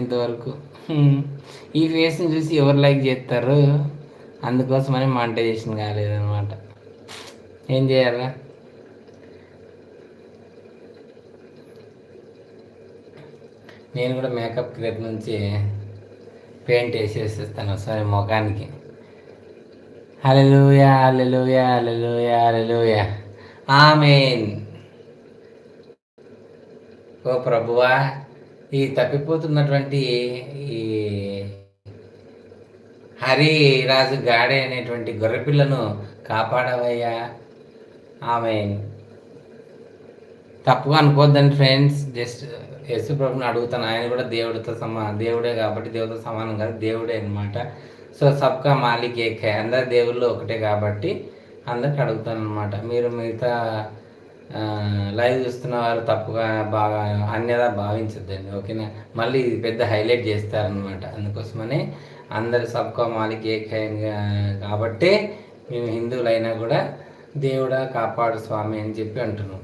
ఇంతవరకు ఈ ఫేస్ని చూసి ఎవరు లైక్ చేస్తారు, అందుకోసమని మానిటైజేషన్ కాలేదన్నమాట. ఏం చేయాలా? నేను కూడా మేకప్ రేపు నుంచి పెయింట్ వేసేసేస్తాను ఒకసారి ముఖానికి. హల్లెలూయా హల్లెలూయా హల్లెలూయా హల్లెలూయా ఆమేన్. ఓ ప్రభువా, ఈ తప్పిపోతున్నటువంటి ఈ హరిరాజు గాడే అనేటువంటి గొర్రెపిల్లను కాపాడవయ్యా. ఆమేన్. తప్పుగా అనుకోవద్దండి ఫ్రెండ్స్, జస్ట్ యేసు ప్రభుని అడుగుతాను. ఆయన కూడా దేవుడితో దేవుడే కాబట్టి దేవుడితో సమానం కాదు, దేవుడే అనమాట. సో సబ్కా మాలిక్ ఏక్ హై, అందరు దేవుళ్ళు ఒకటే కాబట్టి అందరికి అడుగుతాను అనమాట. మీరు మిగతా లైవ్ చూస్తున్న వారు తప్పుగా బాగా అన్యదా భావించద్దండి, ఓకేనా? మళ్ళీ ఇది పెద్ద హైలైట్ చేస్తారనమాట. అందుకోసమని అందరు సబ్కా మాలిక్ ఏక్ హై కాబట్టి మేము హిందువులైనా కూడా దేవుడా కాపాడు స్వామి అని చెప్పి అంటున్నాం.